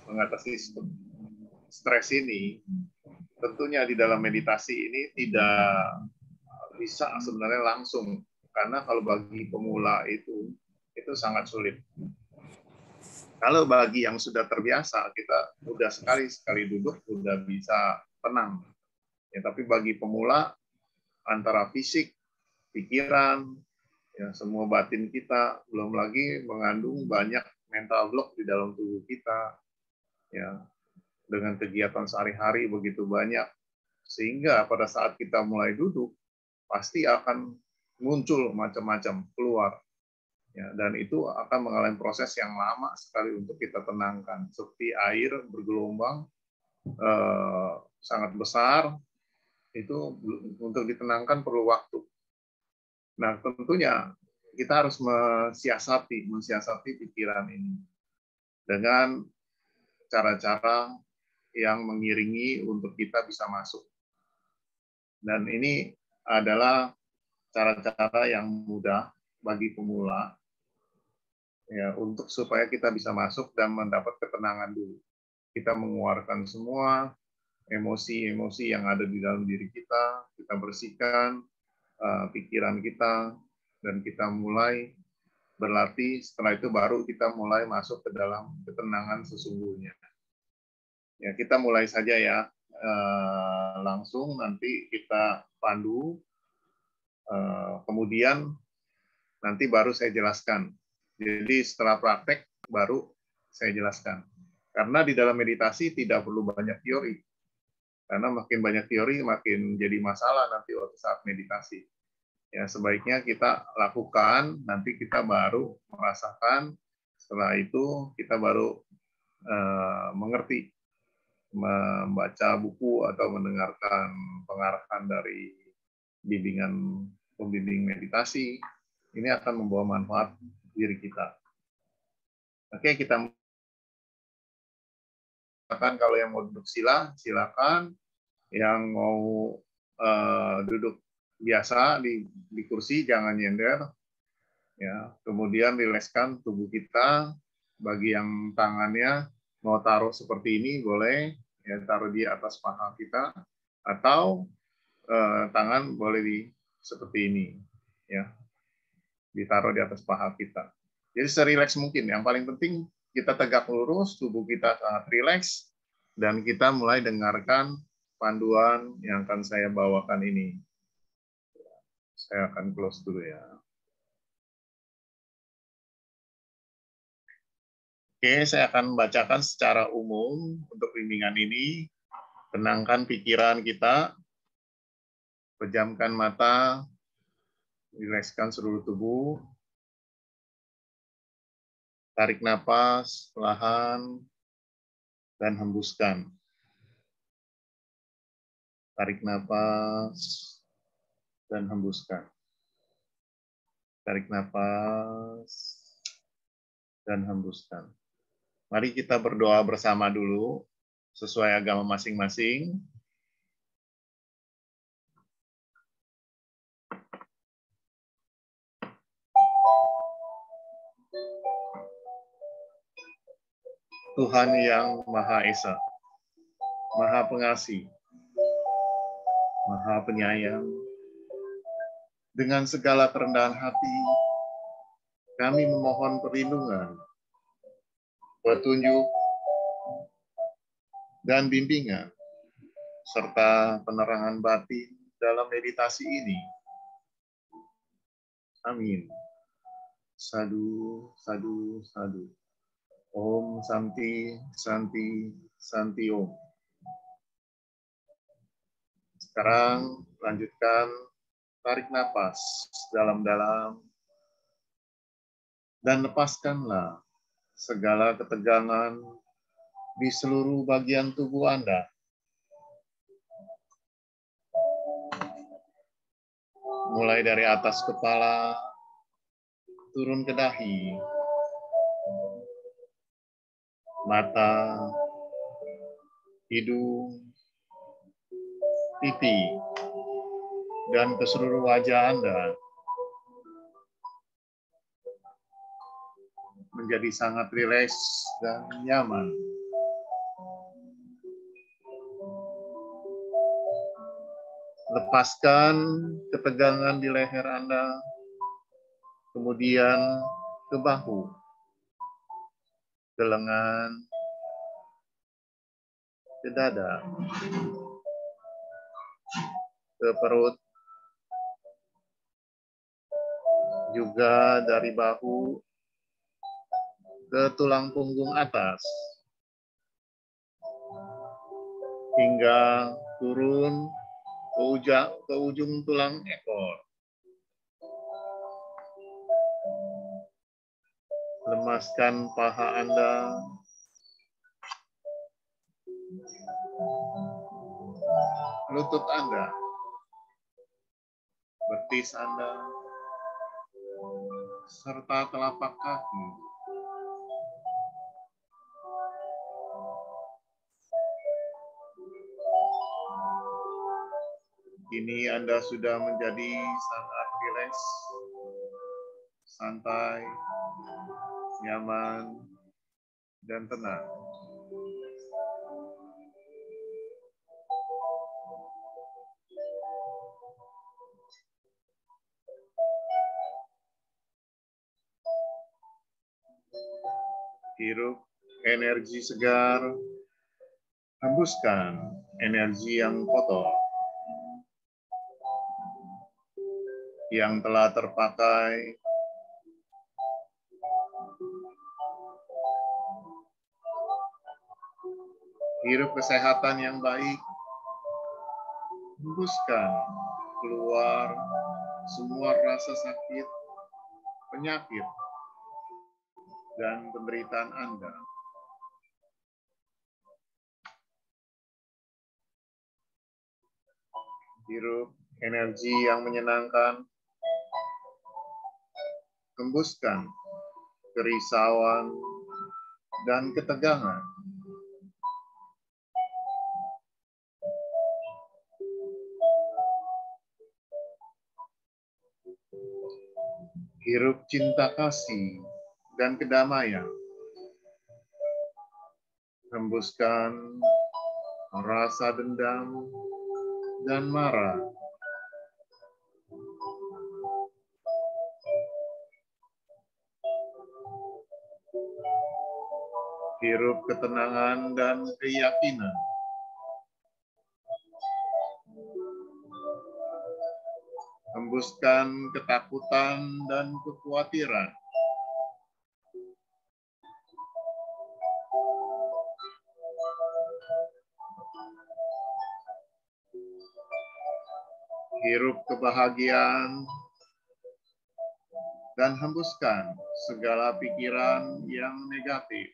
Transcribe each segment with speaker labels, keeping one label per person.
Speaker 1: mengatasi stres ini, tentunya di dalam meditasi ini tidak bisa sebenarnya langsung, karena kalau bagi pemula itu sangat sulit. Kalau bagi yang sudah terbiasa, kita mudah sekali duduk sudah bisa tenang. Ya, tapi bagi pemula, antara fisik, pikiran, ya, semua batin kita, belum lagi mengandung banyak mental block di dalam tubuh kita, ya, dengan kegiatan sehari-hari begitu banyak, sehingga pada saat kita mulai duduk, pasti akan muncul macam-macam keluar. Ya, dan itu akan mengalami proses yang lama sekali untuk kita tenangkan. Seperti air bergelombang sangat besar, itu untuk ditenangkan perlu waktu. Nah, tentunya kita harus mensiasati pikiran ini dengan cara-cara yang mengiringi untuk kita bisa masuk. Dan ini adalah cara-cara yang mudah bagi pemula, ya, untuk supaya kita bisa masuk dan mendapat ketenangan dulu. Kita mengeluarkan semua emosi-emosi yang ada di dalam diri kita bersihkan pikiran kita, dan kita mulai berlatih. Setelah itu baru kita mulai masuk ke dalam ketenangan sesungguhnya. Ya, kita mulai saja ya, langsung nanti kita pandu, kemudian nanti baru saya jelaskan. Jadi setelah praktek baru saya jelaskan. Karena di dalam meditasi tidak perlu banyak teori. Karena makin banyak teori makin jadi masalah nanti waktu saat meditasi. Ya, sebaiknya kita lakukan, nanti kita baru merasakan, setelah itu kita baru mengerti, membaca buku atau mendengarkan pengarahan dari pembimbing meditasi. Ini akan membawa manfaat diri kita. Oke, kita kalau yang mau duduk sila, silakan. Yang mau duduk biasa di kursi, jangan nyender. Ya, kemudian rilekskan tubuh kita. Bagi yang tangannya mau taruh seperti ini boleh, ya, taruh di atas paha kita, atau tangan boleh seperti ini, ya, ditaruh di atas paha kita. Jadi serileks mungkin. Yang paling penting kita tegak lurus, tubuh kita sangat rileks, dan kita mulai dengarkan panduan yang akan saya bawakan ini. Saya akan close dulu ya. Oke, saya akan bacakan secara umum untuk bimbingan ini. Tenangkan pikiran kita, pejamkan mata, rilekskan seluruh tubuh, tarik napas perlahan, dan hembuskan. Tarik napas dan hembuskan. Tarik napas dan hembuskan. Mari kita berdoa bersama dulu, sesuai agama masing-masing. Tuhan yang Maha Esa, Maha Pengasih, Maha Penyayang, dengan segala kerendahan hati, kami memohon perlindungan, petunjuk, dan bimbingan, serta penerangan batin dalam meditasi ini. Amin. Sadu, sadu, sadu. Om Santi, Santi, Santi Om. Sekarang lanjutkan, tarik napas dalam-dalam, dan lepaskanlah segala ketegangan di seluruh bagian tubuh Anda. Mulai dari atas kepala, turun ke dahi, mata, hidung, pipi, dan ke seluruh wajah Anda. menjadi sangat rileks dan nyaman. Lepaskan ketegangan di leher Anda, kemudian ke bahu, ke lengan, ke dada, ke perut, juga dari bahu ke tulang punggung atas, hingga turun ke ujung tulang ekor. Lemaskan paha Anda, lutut Anda, betis Anda, serta telapak kaki. Kini Anda sudah menjadi sangat rileks, santai, nyaman, dan tenang. Hirup energi segar, hembuskan energi yang kotor, yang telah terpakai. Hirup kesehatan yang baik, hembuskan keluar semua rasa sakit, penyakit, dan penderitaan Anda. Hirup energi yang menyenangkan, hembuskan kerisauan dan ketegangan. Hirup cinta kasih dan kedamaian. Hembuskan rasa dendam dan marah. Hirup ketenangan dan keyakinan. Hembuskan ketakutan dan kekhawatiran. Hirup kebahagiaan dan hembuskan segala pikiran yang negatif.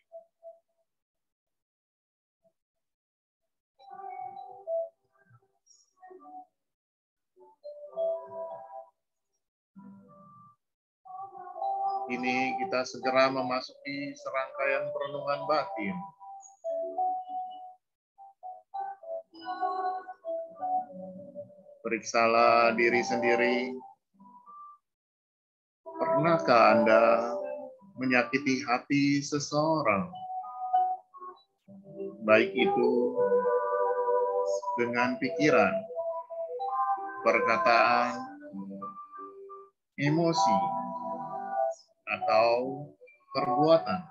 Speaker 1: Kini kita segera memasuki serangkaian perenungan batin. Periksalah diri sendiri. Pernahkah Anda menyakiti hati seseorang? Baik itu dengan pikiran, perkataan, emosi, atau perbuatan.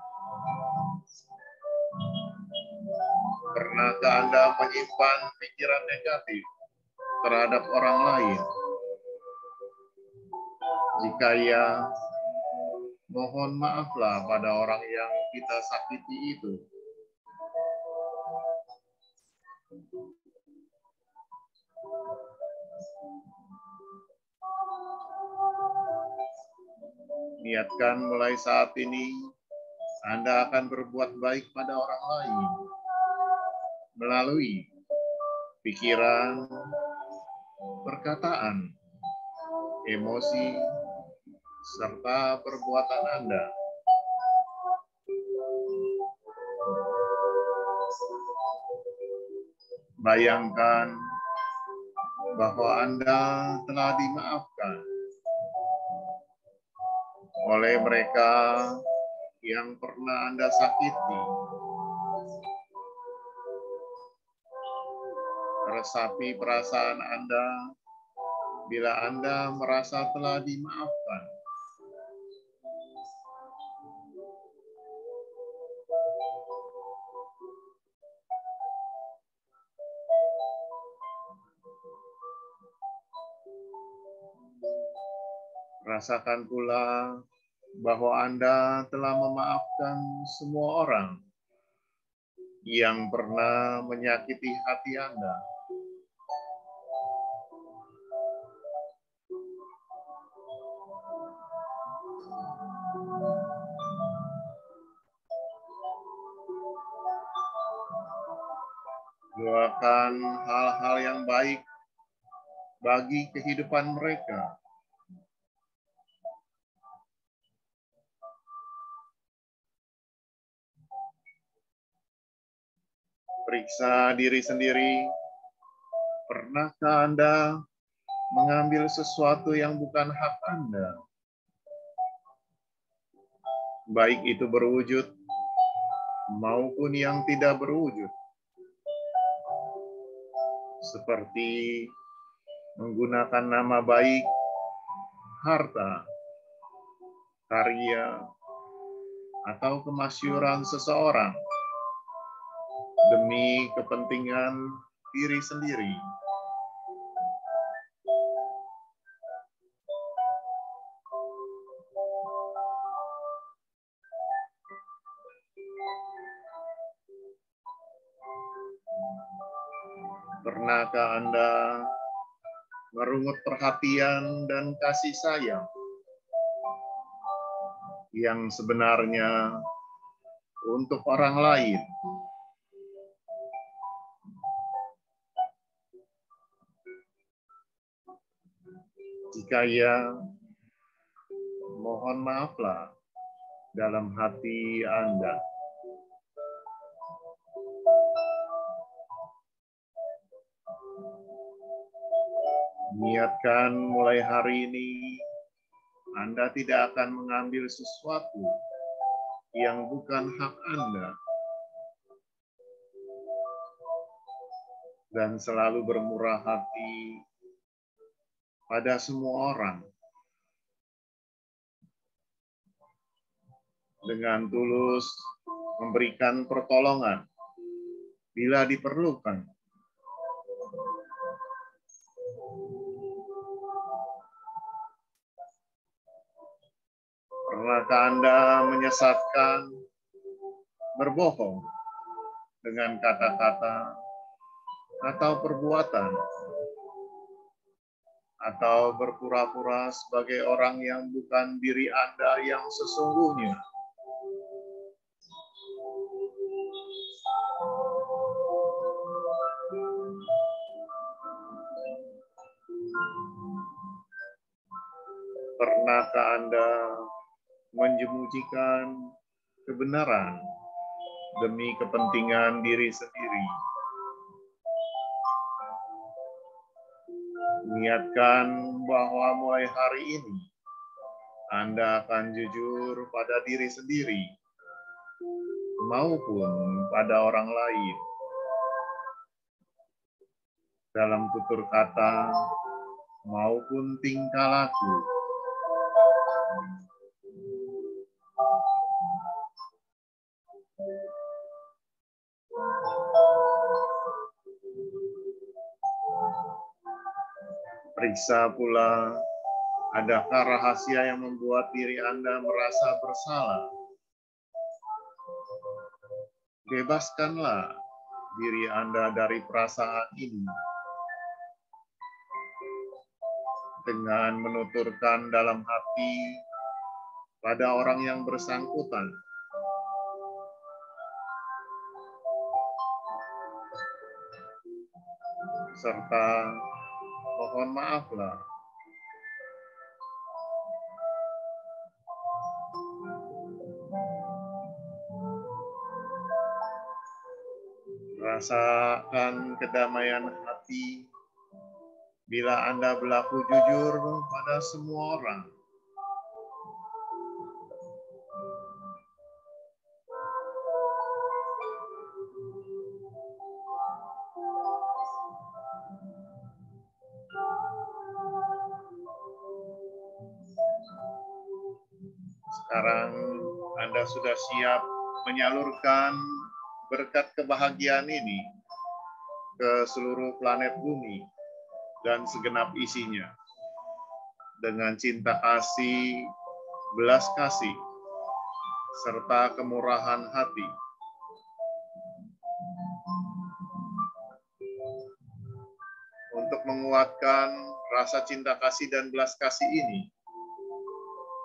Speaker 1: Pernahkah Anda menyimpan pikiran negatif terhadap orang lain? Jika ya, mohon maaflah pada orang yang kita sakiti itu. Niatkan mulai saat ini, Anda akan berbuat baik pada orang lain melalui pikiran, perkataan, emosi, serta perbuatan Anda. Bayangkan bahwa Anda telah dimaafkan oleh mereka yang pernah Anda sakiti. Resapi perasaan Anda bila Anda merasa telah dimaafkan. Rasakan pula bahwa Anda telah memaafkan semua orang yang pernah menyakiti hati Anda. Doakan hal-hal yang baik bagi kehidupan mereka. Periksa diri sendiri. Pernahkah Anda mengambil sesuatu yang bukan hak Anda? Baik itu berwujud maupun yang tidak berwujud. Seperti menggunakan nama baik, harta, karya, atau kemasyhuran seseorang demi kepentingan diri sendiri. Pernahkah Anda merungut perhatian dan kasih sayang yang sebenarnya untuk orang lain? Jika ya, mohon maaflah dalam hati Anda. Niatkan mulai hari ini, Anda tidak akan mengambil sesuatu yang bukan hak Anda. Dan selalu bermurah hati pada semua orang. Dengan tulus memberikan pertolongan bila diperlukan. Pernahkah Anda menyesatkan, berbohong dengan kata-kata atau perbuatan, atau berpura-pura sebagai orang yang bukan diri Anda yang sesungguhnya? Pernahkah Anda menjemujikan kebenaran demi kepentingan diri sendiri? Niatkan bahwa mulai hari ini Anda akan jujur pada diri sendiri maupun pada orang lain. Dalam tutur kata maupun tingkah laku. Periksa pula, adakah rahasia yang membuat diri Anda merasa bersalah? Bebaskanlah diri Anda dari perasaan ini dengan menuturkan dalam hati pada orang yang bersangkutan. Serta mohon maaflah. Rasakan kedamaian hati bila Anda berlaku jujur pada semua orang. Sekarang Anda sudah siap menyalurkan berkat kebahagiaan ini ke seluruh planet bumi dan segenap isinya dengan cinta kasih, belas kasih, serta kemurahan hati. Untuk menguatkan rasa cinta kasih dan belas kasih ini,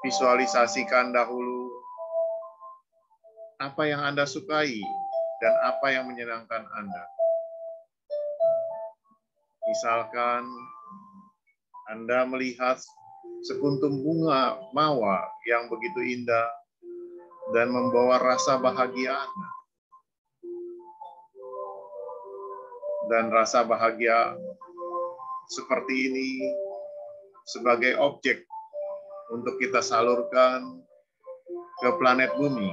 Speaker 1: visualisasikan dahulu apa yang Anda sukai dan apa yang menyenangkan Anda. Misalkan Anda melihat sekuntum bunga mawar yang begitu indah dan membawa rasa bahagia Anda. Dan rasa bahagia seperti ini sebagai objek untuk kita salurkan ke planet bumi.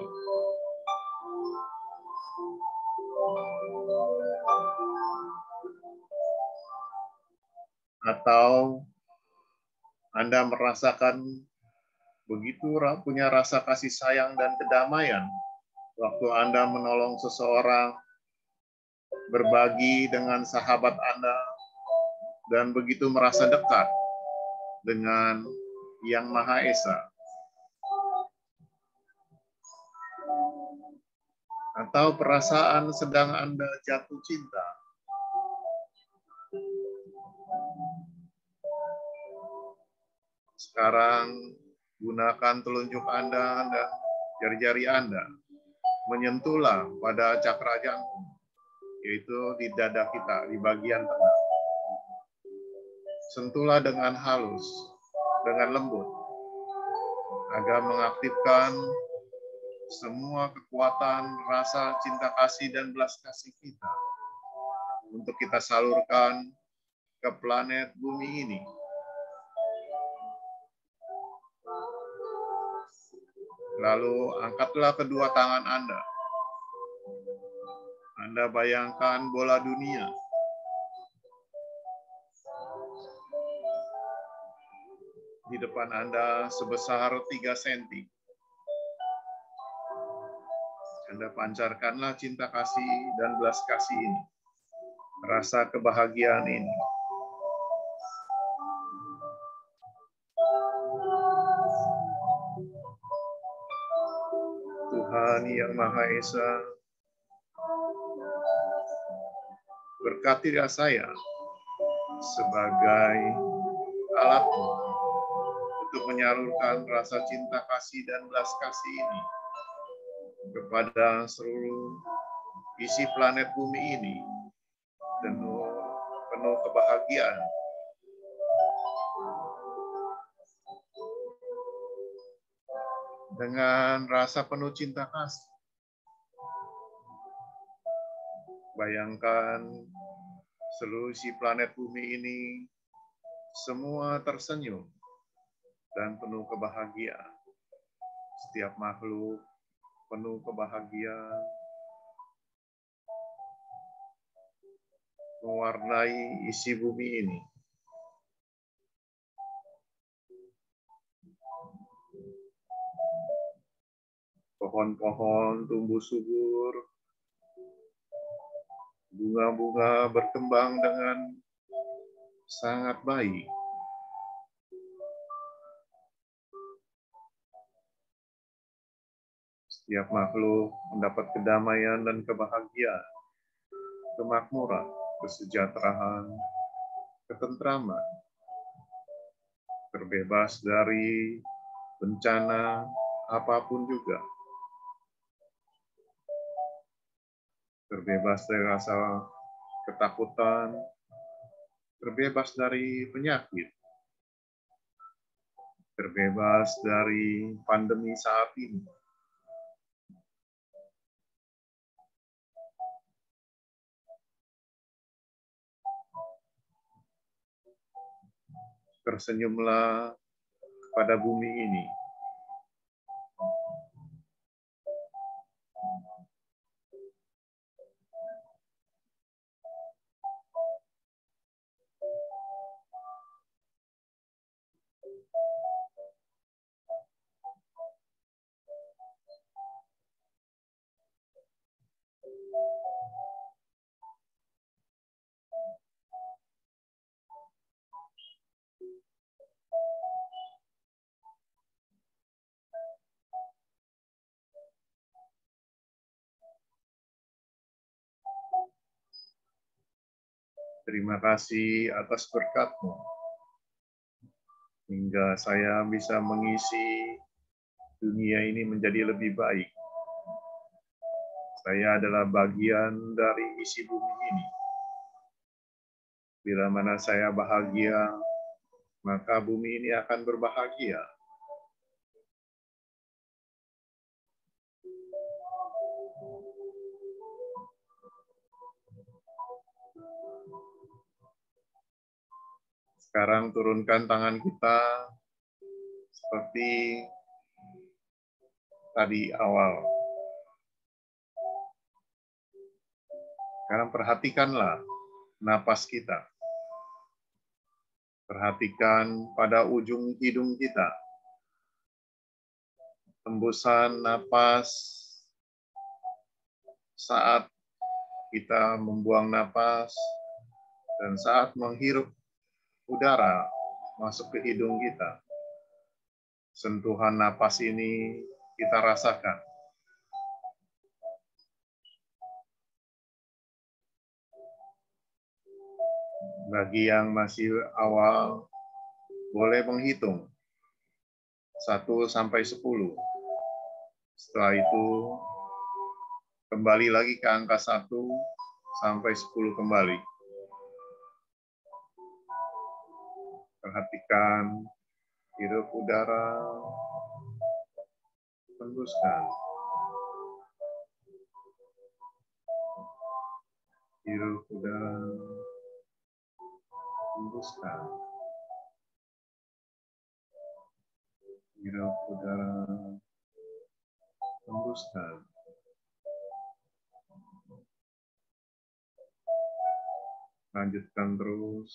Speaker 1: Atau Anda merasakan begitu punya rasa kasih sayang dan kedamaian waktu Anda menolong seseorang, berbagi dengan sahabat Anda, dan begitu merasa dekat dengan Yang Maha Esa. Atau perasaan sedang Anda jatuh cinta. Sekarang gunakan telunjuk Anda dan jari-jari Anda. Menyentuhlah pada cakra jantung, yaitu di dada kita, di bagian tengah. Sentuhlah dengan halus, dengan lembut, agar mengaktifkan semua kekuatan rasa cinta kasih dan belas kasih kita untuk kita salurkan ke planet bumi ini. Lalu angkatlah kedua tangan Anda. Anda bayangkan bola dunia. Di depan Anda sebesar 3 senti. Anda pancarkanlah cinta kasih dan belas kasih ini. Rasa kebahagiaan ini. Tuhan Yang Maha Esa, berkatilah saya sebagai alatmu untuk menyalurkan rasa cinta kasih dan belas kasih ini kepada seluruh isi planet bumi ini, penuh kebahagiaan. Dengan rasa penuh cinta kasih, bayangkan seluruh isi planet bumi ini semua tersenyum dan penuh kebahagiaan. Setiap makhluk penuh kebahagiaan, mewarnai isi bumi ini. Pohon-pohon tumbuh subur, bunga-bunga berkembang dengan sangat baik. Setiap makhluk mendapat kedamaian dan kebahagiaan, kemakmuran, kesejahteraan, ketentraman, terbebas dari bencana apapun juga, terbebas dari rasa ketakutan, terbebas dari penyakit, terbebas dari pandemi saat ini. Tersenyumlah pada bumi ini. Terima kasih atas berkat-Mu, hingga saya bisa mengisi dunia ini menjadi lebih baik. Saya adalah bagian dari isi bumi ini. Bila mana saya bahagia, maka bumi ini akan berbahagia. Sekarang turunkan tangan kita seperti tadi awal. Sekarang perhatikanlah napas kita. Perhatikan pada ujung hidung kita. Hembusan napas saat kita membuang napas dan saat menghirup udara masuk ke hidung kita. Sentuhan napas ini kita rasakan. Bagi yang masih awal, boleh menghitung 1 sampai 10. Setelah itu, kembali lagi ke angka 1 sampai 10 kembali. Perhatikan, hirup udara, hembuskan. Hirup udara, hembuskan. Hirup udara, hembuskan. Lanjutkan terus.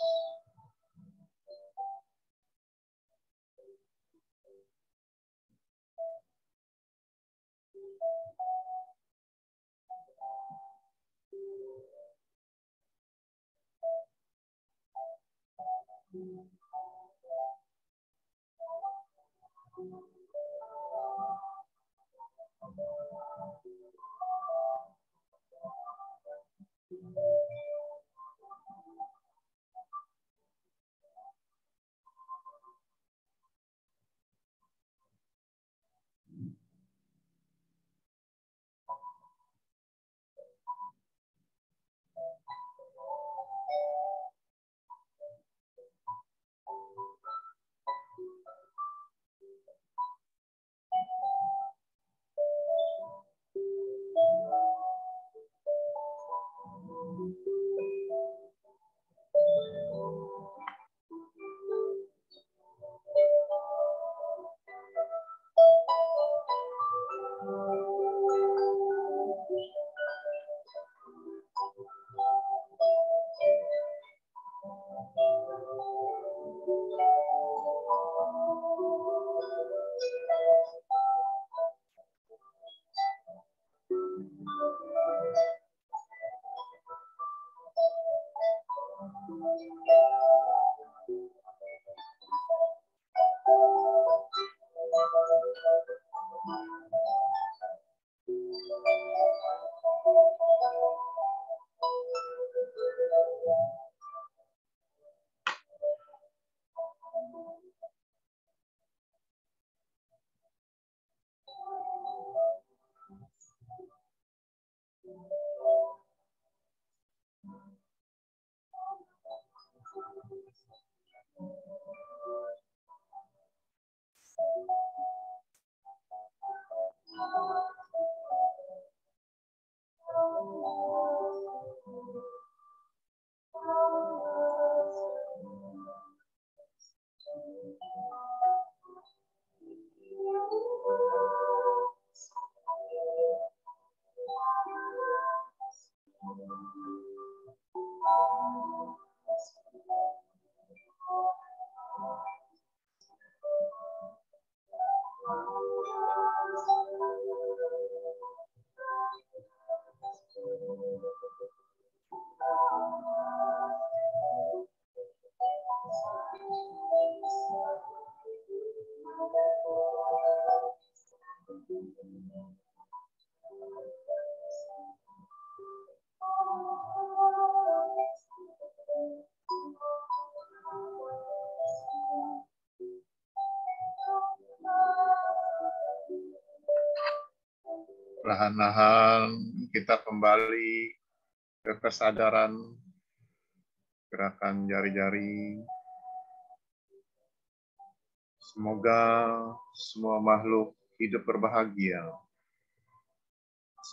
Speaker 1: Perlahan-lahan kita kembali ke kesadaran gerakan jari-jari. Semoga semua makhluk hidup berbahagia.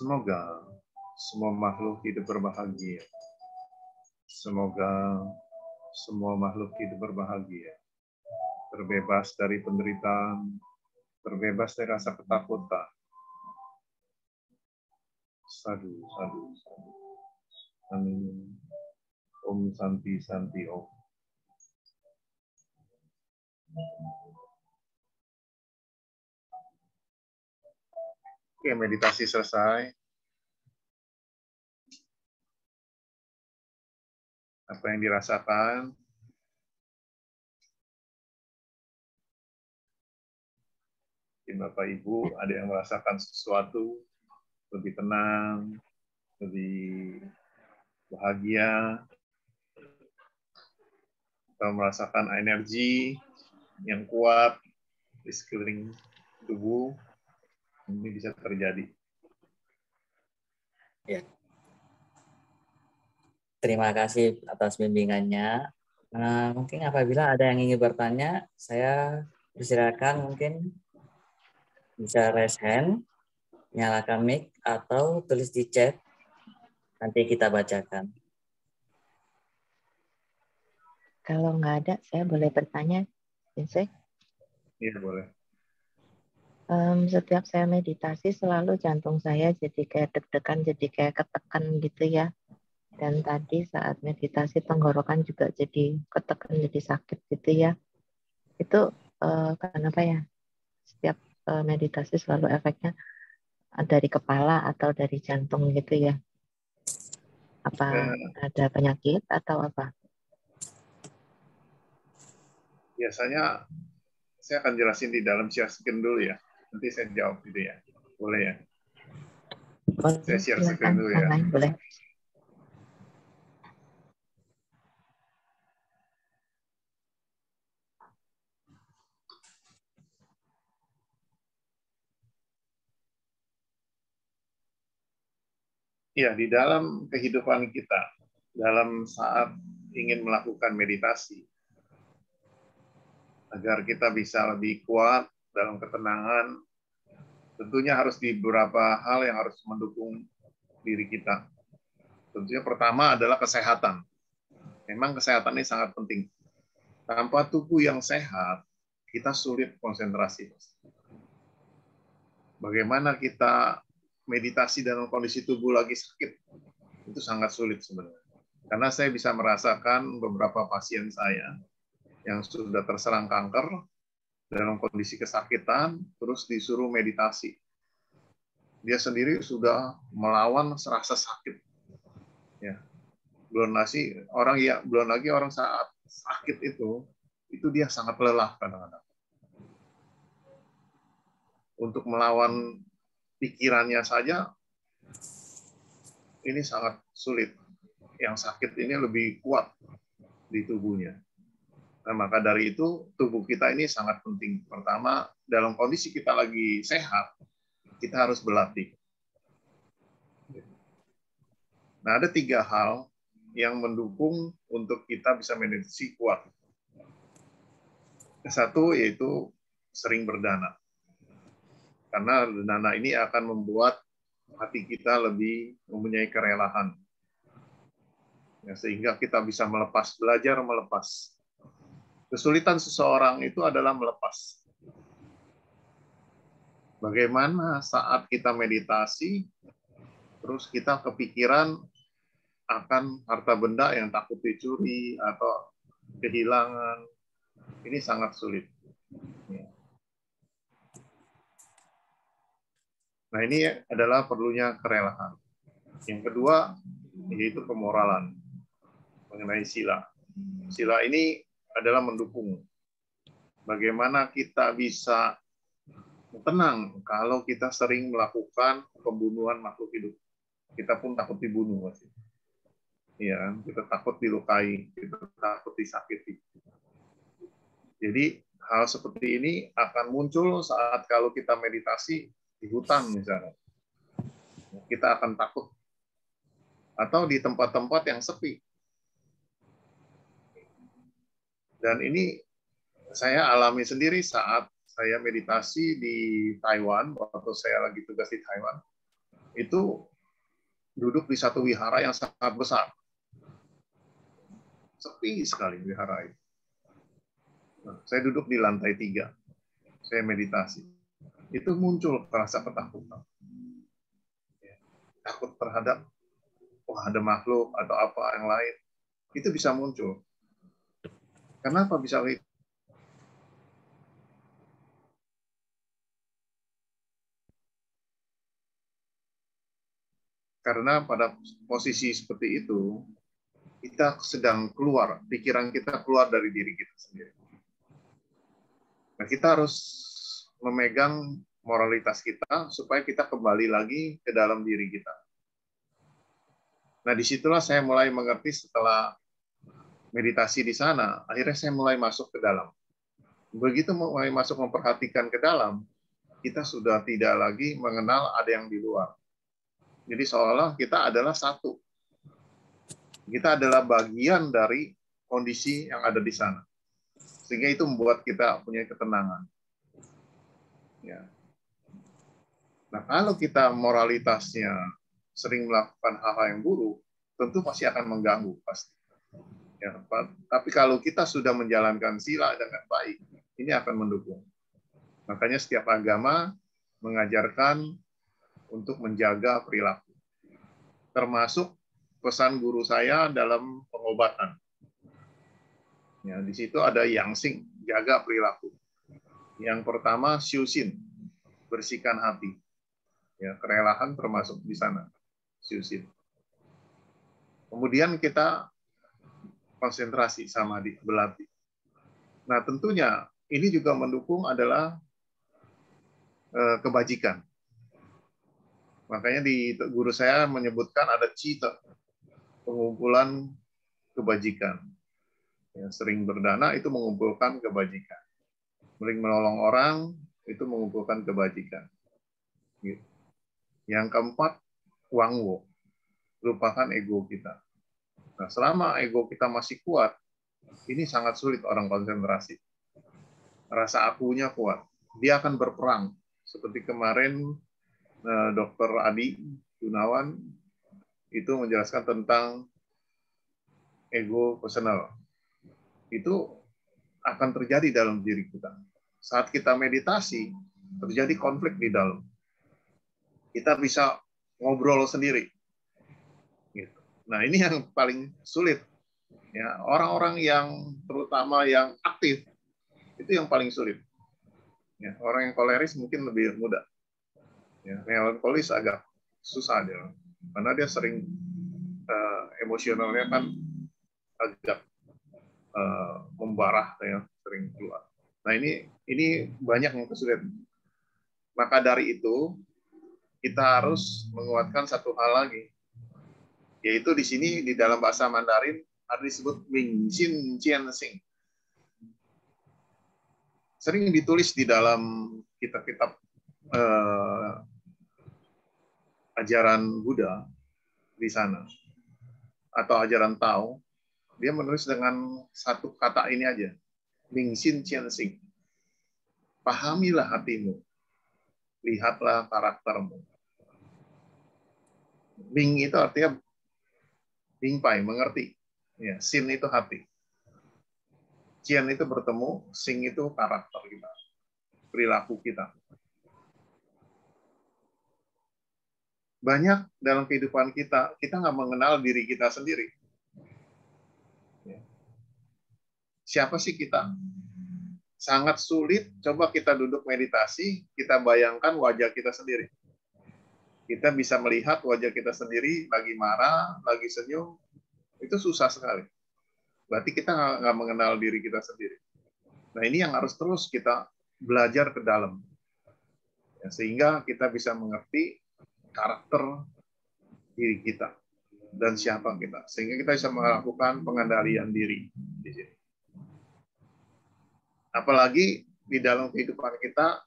Speaker 1: Semoga semua makhluk hidup berbahagia. Semoga semua makhluk hidup berbahagia. Terbebas dari penderitaan, terbebas dari rasa ketakutan. Sadu, sadu, sadu. Amin. Om Santi Santi Om. Oke, meditasi selesai. Apa yang dirasakan? Mungkin Bapak Ibu ada yang merasakan sesuatu lebih tenang, lebih bahagia, atau merasakan energi yang kuat di sekeliling tubuh. Ini bisa terjadi.
Speaker 2: Ya. Terima kasih atas bimbingannya. Mungkin apabila ada yang ingin bertanya, saya persilakan mungkin bisa raise hand, nyalakan mic, atau tulis di chat. Nanti kita bacakan.
Speaker 3: Kalau nggak ada, saya boleh bertanya, Vincent?
Speaker 1: Iya, boleh.
Speaker 3: Setiap saya meditasi, selalu jantung saya jadi kayak deg-degan, jadi kayak ketekan gitu ya. Dan tadi saat meditasi, tenggorokan juga jadi ketekan, jadi sakit gitu ya. Itu kenapa ya? Setiap meditasi selalu efeknya dari kepala atau dari jantung gitu ya? Apa ada penyakit atau apa?
Speaker 1: Biasanya saya akan jelasin di dalam share screen dulu ya. Nanti saya jawab gitu ya. Boleh ya? Saya share screen dulu ya.
Speaker 3: Online, boleh.
Speaker 1: Ya, di dalam kehidupan kita, dalam saat ingin melakukan meditasi, agar kita bisa lebih kuat dalam ketenangan, tentunya harus di beberapa hal yang harus mendukung diri kita. Tentunya pertama adalah kesehatan. Memang kesehatan ini sangat penting. Tanpa tubuh yang sehat, kita sulit konsentrasi. Bagaimana kita meditasi dalam kondisi tubuh lagi sakit, itu sangat sulit sebenarnya. Karena saya bisa merasakan beberapa pasien saya yang sudah terserang kanker dalam kondisi kesakitan, terus disuruh meditasi. Dia sendiri sudah melawan rasa sakit. Ya. Belum lagi orang saat sakit itu dia sangat lelah kadang-kadang. Untuk melawan pikirannya saja ini sangat sulit. Yang sakit ini lebih kuat di tubuhnya. Nah, maka dari itu tubuh kita ini sangat penting. Pertama, dalam kondisi kita lagi sehat, kita harus berlatih. Nah, ada 3 hal yang mendukung untuk kita bisa meditasi kuat. Satu yaitu sering berdana. Karena dana ini akan membuat hati kita lebih mempunyai kerelaan. Ya, sehingga kita bisa belajar melepas. Kesulitan seseorang itu adalah melepas. Bagaimana saat kita meditasi, terus kita kepikiran akan harta benda yang takut dicuri atau kehilangan. Ini sangat sulit. Nah, ini adalah perlunya kerelaan. Yang kedua, yaitu kemoralan mengenai sila. Sila ini adalah mendukung. Bagaimana kita bisa tenang kalau kita sering melakukan pembunuhan makhluk hidup. Kita pun takut dibunuh. Ya, kita takut dilukai, kita takut disakiti. Jadi, hal seperti ini akan muncul saat kalau kita meditasi di hutan misalnya. kita akan takut. Atau di tempat-tempat yang sepi. Dan ini saya alami sendiri saat saya meditasi di Taiwan, waktu saya lagi tugas di Taiwan, itu duduk di satu wihara yang sangat besar. Sepi sekali wihara itu. Nah, saya duduk di lantai 3. Saya meditasi. Itu muncul rasa ketakutan. Takut terhadap, wah ada makhluk atau apa yang lain. Itu bisa muncul. Kenapa bisa begitu? Karena pada posisi seperti itu, kita sedang keluar, pikiran kita keluar dari diri kita sendiri. Nah, kita harus memegang moralitas kita supaya kita kembali lagi ke dalam diri kita. Nah, disitulah saya mulai mengerti setelah meditasi di sana, akhirnya saya mulai masuk ke dalam. Begitu mulai masuk memperhatikan ke dalam, kita sudah tidak lagi mengenal ada yang di luar. Jadi seolah kita adalah satu. Kita adalah bagian dari kondisi yang ada di sana. Sehingga itu membuat kita punya ketenangan. Ya. Nah, kalau kita moralitasnya sering melakukan hal-hal yang buruk, tentu pasti akan mengganggu. Pasti. Ya, tapi kalau kita sudah menjalankan sila dengan baik, ini akan mendukung. Makanya setiap agama mengajarkan untuk menjaga perilaku. Termasuk pesan guru saya dalam pengobatan. Ya, di situ ada yangsing, jaga perilaku. Yang pertama, syusin, bersihkan hati. Ya, kerelaan termasuk di sana, syusin. Kemudian kita konsentrasi, samadhi, berlatih. Nah, tentunya ini juga mendukung adalah kebajikan. Makanya di guru saya menyebutkan ada cita, pengumpulan kebajikan. Ya, sering berdana itu mengumpulkan kebajikan. Sering menolong orang itu mengumpulkan kebajikan. Gitu. Yang keempat, wangwo, lupakan ego kita. Nah, selama ego kita masih kuat, ini sangat sulit orang konsentrasi. Rasa akunya kuat. Dia akan berperang. Seperti kemarin Dr. Adi Gunawan itu menjelaskan tentang ego personal. Itu akan terjadi dalam diri kita. Saat kita meditasi, terjadi konflik di dalam. Kita bisa ngobrol sendiri. Gitu. Nah, ini yang paling sulit. Ya, orang-orang yang terutama yang aktif itu yang paling sulit. Ya, orang yang koleris mungkin lebih mudah. Ya, melankolis agak susah dia, karena dia sering emosionalnya kan agak membarah, ya, sering keluar. Nah, ini banyak yang kesulitan. Maka dari itu kita harus menguatkan satu hal lagi, yaitu di sini di dalam bahasa Mandarin ada disebut Ming Xin Qian Xing. Sering ditulis di dalam kitab-kitab ajaran Buddha di sana atau ajaran Tao, dia menulis dengan satu kata ini aja, Ming Xin Qian Xing. Pahamilah hatimu, lihatlah karaktermu. Ming itu artinya bingpai, mengerti. Ya, Xin itu hati. Qian itu bertemu, Xing itu karakter kita, perilaku kita. Banyak dalam kehidupan kita nggak mengenal diri kita sendiri. Siapa sih kita? Sangat sulit. Coba kita duduk meditasi, kita bayangkan wajah kita sendiri. Kita bisa melihat wajah kita sendiri lagi marah, lagi senyum. Itu susah sekali. Berarti kita nggak mengenal diri kita sendiri. Nah, ini yang harus terus kita belajar ke dalam. Ya, sehingga kita bisa mengerti karakter diri kita dan siapa kita, sehingga kita bisa melakukan pengendalian diri di sini. Apalagi di dalam kehidupan kita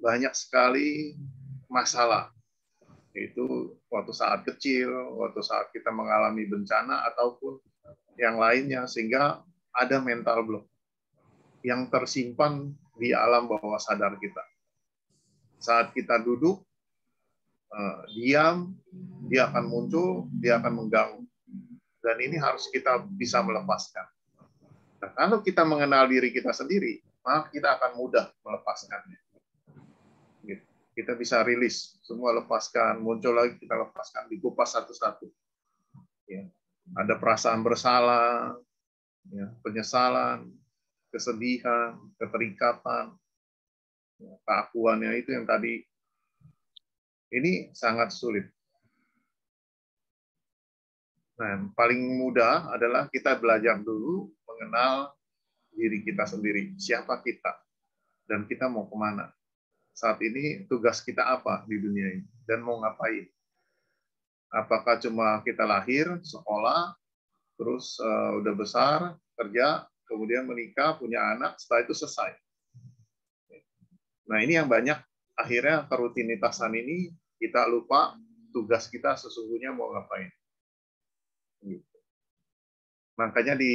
Speaker 1: banyak sekali masalah. Itu waktu saat kecil, waktu saat kita mengalami bencana ataupun yang lainnya, sehingga ada mental block yang tersimpan di alam bawah sadar kita. Saat kita duduk, diam, dia akan muncul, dia akan mengganggu. Dan ini harus kita bisa melepaskan. Nah, kalau kita mengenal diri kita sendiri, maka kita akan mudah melepaskannya. Gitu. Kita bisa rilis, semua lepaskan, muncul lagi kita lepaskan, dikupas satu-satu. Ya. Ada perasaan bersalah, ya, penyesalan, kesedihan, keterikatan, ya, keakuannya itu yang tadi. Ini sangat sulit. Nah, paling mudah adalah kita belajar dulu mengenal diri kita sendiri, siapa kita, dan kita mau kemana. Saat ini tugas kita apa di dunia ini, dan mau ngapain. Apakah cuma kita lahir, sekolah, terus udah besar, kerja, kemudian menikah, punya anak, setelah itu selesai. Nah, ini yang banyak, akhirnya kerutinitasan ini, kita lupa tugas kita sesungguhnya mau ngapain. Makanya di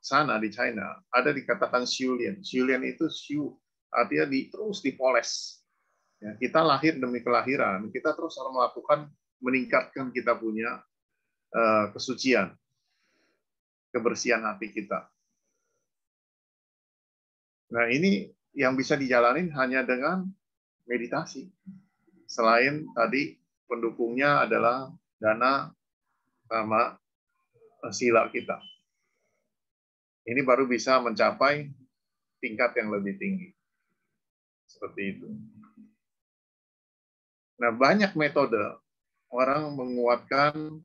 Speaker 1: sana, di China, ada dikatakan Xiulian. Xiulian itu Xiu, artinya terus dipoles. Ya, kita lahir demi kelahiran, kita terus harus melakukan, meningkatkan kita punya kesucian, kebersihan hati kita. Nah, ini yang bisa dijalanin hanya dengan meditasi. Selain tadi pendukungnya adalah dana sama sila kita. Ini baru bisa mencapai tingkat yang lebih tinggi. Seperti itu. Nah, banyak metode orang menguatkan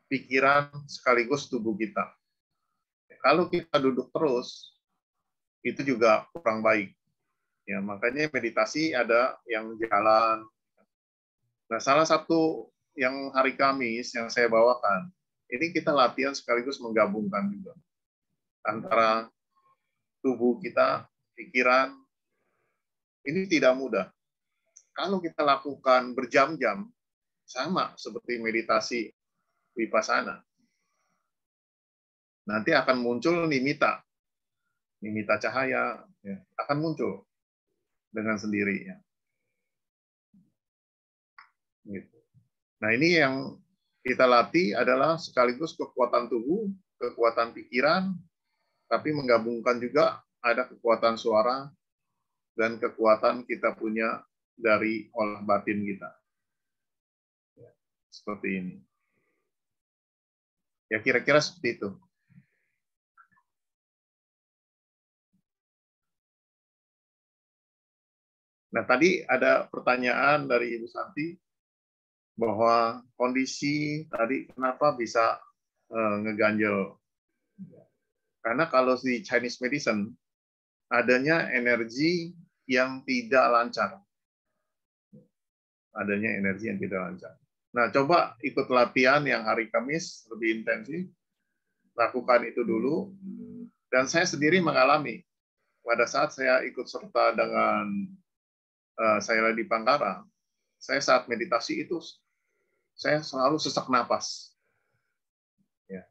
Speaker 1: pikiran sekaligus tubuh kita. Kalau kita duduk terus, itu juga kurang baik. Ya, makanya meditasi ada yang jalan. Nah, salah satu yang hari Kamis yang saya bawakan, ini kita latihan sekaligus menggabungkan juga antara tubuh kita, pikiran. Ini tidak mudah. Kalau kita lakukan berjam-jam, sama seperti meditasi vipassana. Nanti akan muncul nimitta cahaya, ya, akan muncul dengan sendirinya. Gitu. Nah, ini yang kita latih adalah sekaligus kekuatan tubuh, kekuatan pikiran, tapi menggabungkan juga ada kekuatan suara dan kekuatan kita punya dari olah batin kita. Ya, seperti ini. Ya, kira-kira seperti itu. Nah, tadi ada pertanyaan dari Ibu Santi bahwa kondisi tadi kenapa bisa ngeganjel. Karena kalau di Chinese medicine adanya energi yang tidak lancar. Adanya energi yang tidak lancar. Nah, coba ikut latihan yang hari Kamis lebih intensif. Lakukan itu dulu. Dan saya sendiri mengalami pada saat saya ikut serta dengan saya di Pangkara, saya saat meditasi itu saya selalu sesak napas. Ya.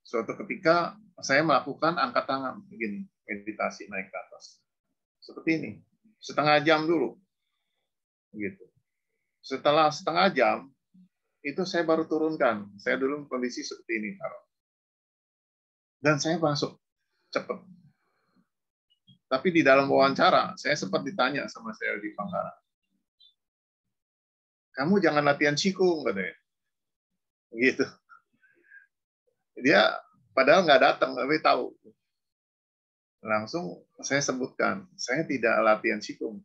Speaker 1: Suatu ketika saya melakukan angkat tangan begini, meditasi naik ke atas. Seperti ini. Setengah jam dulu. Gitu. Setelah setengah jam itu saya baru turunkan. Saya dulu kondisi seperti ini, dan saya masuk cepat. Tapi di dalam wawancara, saya sempat ditanya sama saya di Pangkara, kamu jangan latihan Qigong, katanya. Gitu. Dia padahal nggak datang, tapi tahu. Langsung saya sebutkan, saya tidak latihan Qigong.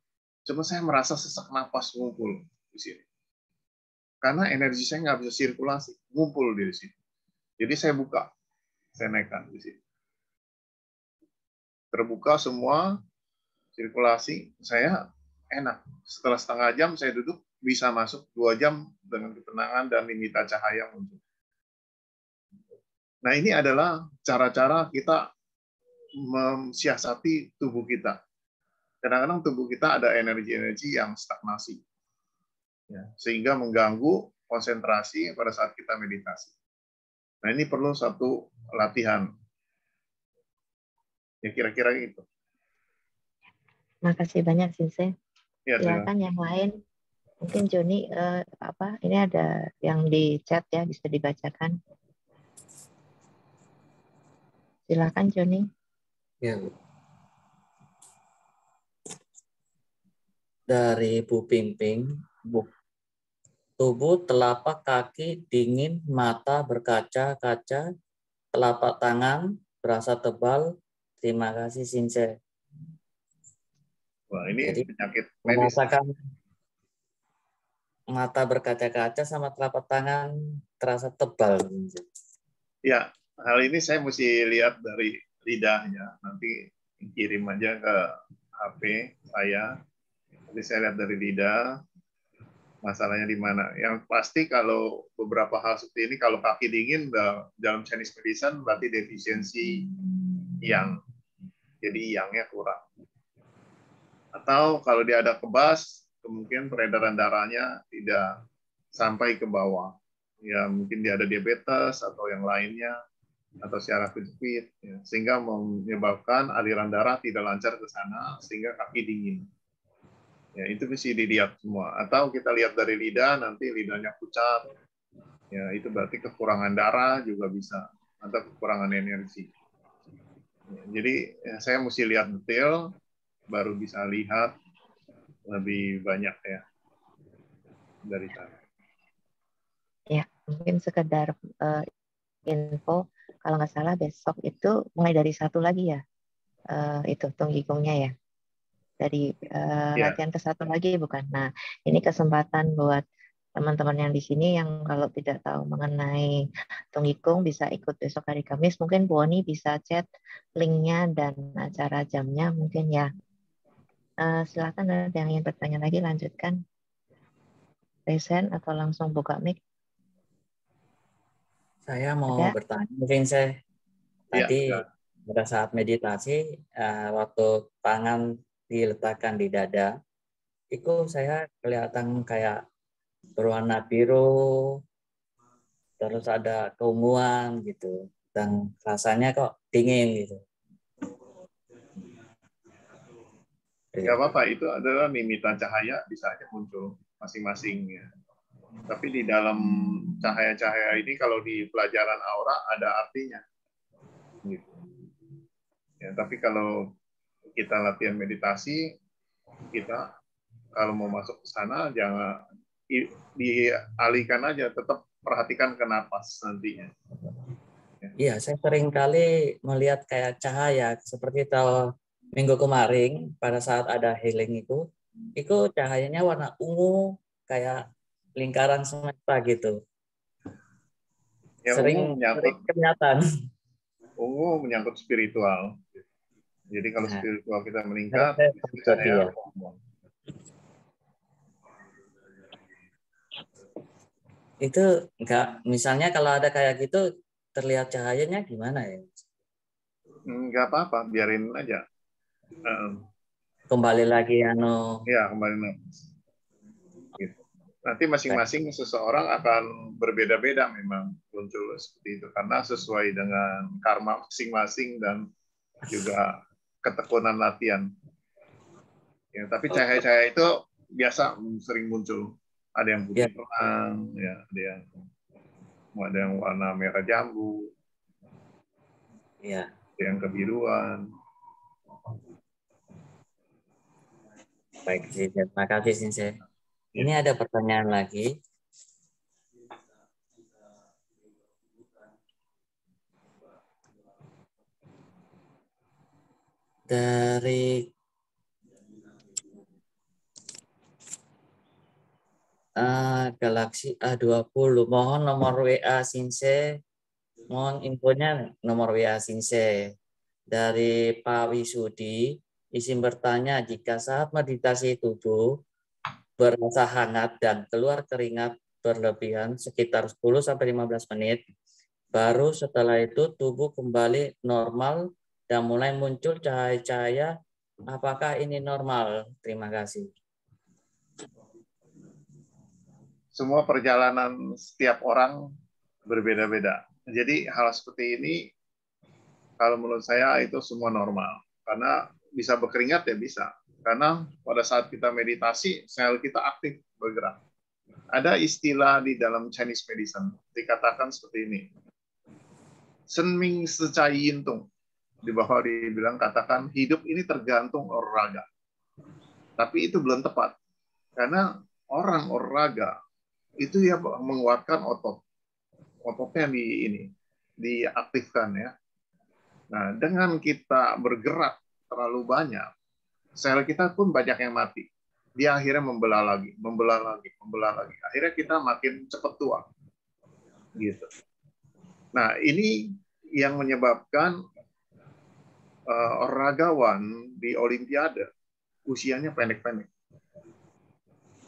Speaker 1: Cuma saya merasa sesak napas ngumpul di sini. Karena energi saya nggak bisa sirkulasi, ngumpul di sini. Jadi saya buka, saya naikkan di sini. Terbuka semua, sirkulasi, saya enak. Setelah setengah jam saya duduk, bisa masuk 2 jam dengan ketenangan dan nimitta cahaya muncul. Nah, ini adalah cara-cara kita mensiasati tubuh kita. Kadang-kadang tubuh kita ada energi-energi yang stagnasi. ya, sehingga mengganggu konsentrasi pada saat kita meditasi. Nah, ini perlu satu latihan. Ya, kira-kira gitu.
Speaker 3: Makasih banyak, Sinse.
Speaker 1: Ya,
Speaker 3: Silakan yang lain. Mungkin Joni, ini ada yang di chat ya, bisa dibacakan. Silakan Joni.
Speaker 2: Ya, Bu. Dari Bu Pimping, Bu. Tubuh telapak kaki dingin, mata berkaca-kaca, telapak tangan berasa tebal. Terima kasih, Sinse.
Speaker 1: Wah, ini
Speaker 2: Jadi,
Speaker 1: penyakit medis.
Speaker 2: merasakan mata berkaca-kaca sama telapak tangan terasa tebal.
Speaker 1: Ya, hal ini saya mesti lihat dari lidahnya. Nanti kirim aja ke HP saya. Nanti saya lihat dari lidah, masalahnya di mana. Yang pasti kalau beberapa hal seperti ini, kalau kaki dingin dalam Chinese medicine berarti defisiensi yang. Jadi yangnya kurang. Atau kalau dia ada kebas, kemungkinan peredaran darahnya tidak sampai ke bawah. Ya, mungkin dia ada diabetes atau yang lainnya, atau syaraf kejepit, ya, sehingga menyebabkan aliran darah tidak lancar ke sana, sehingga kaki dingin. Ya, itu mesti dilihat semua. Atau kita lihat dari lidah, nanti lidahnya pucat, ya, itu berarti kekurangan darah juga bisa, atau kekurangan energi. Ya, jadi ya, saya mesti lihat detail, baru bisa lihat lebih banyak ya dari sana.
Speaker 3: Ya, mungkin sekedar info, kalau nggak salah besok itu mulai dari 1 lagi ya, itu tunggikungnya ya. Dari
Speaker 1: Ya.
Speaker 3: latihan ke 1 lagi bukan. Nah, ini kesempatan buat teman-teman yang di sini yang kalau tidak tahu mengenai tunggikung bisa ikut besok hari Kamis. Mungkin Bu Oni bisa chat linknya dan acara jamnya mungkin ya. Silakan ada yang ingin bertanya lagi, lanjutkan. Resen atau langsung buka mic?
Speaker 2: Saya mau
Speaker 3: Ada?
Speaker 2: bertanya, mungkin saya tadi
Speaker 1: Ya.
Speaker 2: pada saat meditasi, waktu tangan diletakkan di dada, itu saya kelihatan kayak berwarna biru, terus ada keunguan gitu, dan rasanya kok dingin gitu.
Speaker 1: Nggak apa-apa, itu adalah limitan cahaya, bisa aja muncul masing-masing ya. Tapi di dalam cahaya-cahaya ini kalau di pelajaran aura ada artinya. Gitu. Ya, tapi kalau kita latihan meditasi, kita kalau mau masuk ke sana jangan dialihkan aja, tetap perhatikan ke napas nantinya.
Speaker 2: Iya, saya sering kali melihat kayak cahaya seperti tahu minggu kemarin pada saat ada healing itu cahayanya warna ungu kayak lingkaran semesta gitu.
Speaker 1: Ya,
Speaker 2: Sering kelihatan.
Speaker 1: ungu menyangkut spiritual. Jadi kalau
Speaker 2: Nah,
Speaker 1: spiritual kita meningkat,
Speaker 2: berarti ya. Itu enggak, misalnya kalau ada kayak gitu terlihat cahayanya gimana ya?
Speaker 1: Enggak apa-apa, biarin aja.
Speaker 2: Kembali lagi
Speaker 1: Ya, kembali napas. Gitu. Nanti masing-masing seseorang akan berbeda-beda memang muncul seperti itu karena sesuai dengan karma masing-masing dan juga ketekunan latihan. Ya, tapi cahaya-cahaya itu biasa sering muncul. Ada yang putih terang, ya, ada yang warna merah jambu,
Speaker 2: ya.
Speaker 1: ada yang kebiruan.
Speaker 2: Baik, terima kasih Sinse. Ini ada pertanyaan lagi. Dari Galaxy A20. Mohon nomor WA Sinse. Mohon infonya nomor WA Sinse. Dari Pak Wisudi, izin bertanya, jika saat meditasi tubuh berasa hangat dan keluar keringat berlebihan sekitar 10-15 menit, baru setelah itu tubuh kembali normal dan mulai muncul cahaya-cahaya, apakah ini normal? Terima kasih.
Speaker 1: semua perjalanan setiap orang berbeda-beda. Jadi hal seperti ini, kalau menurut saya itu semua normal. Karena bisa berkeringat ya bisa. Karena pada saat kita meditasi, sel kita aktif bergerak. Ada istilah di dalam Chinese medicine, dikatakan seperti ini. Senming secai yintung. Di bawah dibilang katakan hidup ini tergantung olahraga. Tapi itu belum tepat. Karena orang olahraga itu ya menguatkan otot. Ototnya diaktifkan ya. Nah, dengan kita bergerak terlalu banyak, sel kita pun banyak yang mati. Dia akhirnya membelah lagi. Akhirnya kita makin cepat tua. Gitu. Nah, ini yang menyebabkan olahragawan di Olimpiade usianya pendek-pendek.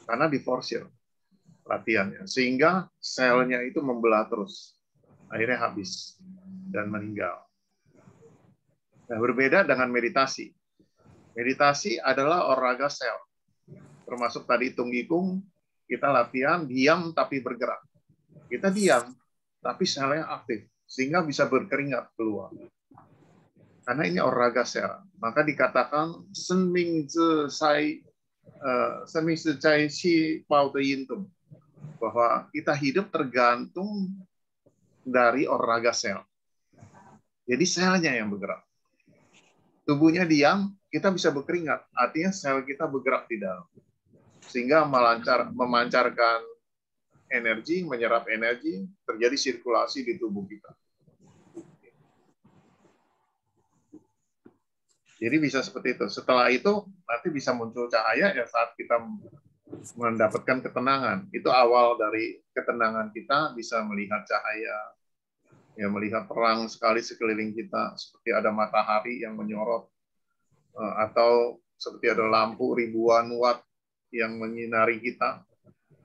Speaker 1: Karena diforsir latihannya. Sehingga selnya itu membelah terus. Akhirnya habis dan meninggal. Nah, berbeda dengan meditasi. Meditasi adalah olahraga sel. Termasuk tadi tunggikung, kita latihan diam tapi bergerak. Kita diam, tapi selnya aktif. Sehingga bisa berkeringat keluar. Karena ini olahraga sel. Maka dikatakan senming zecai qi bao de yintung. Bahwa kita hidup tergantung dari olahraga sel. Jadi selnya yang bergerak. Tubuhnya diam, kita bisa berkeringat. Artinya sel kita bergerak di dalam. Sehingga memancarkan energi, menyerap energi, terjadi sirkulasi di tubuh kita. Jadi bisa seperti itu. Setelah itu, nanti bisa muncul cahaya ya saat kita mendapatkan ketenangan. Itu awal dari ketenangan kita, bisa melihat cahaya, ya melihat terang sekali sekeliling kita, seperti ada matahari yang menyorot, atau seperti ada lampu ribuan watt yang menyinari kita,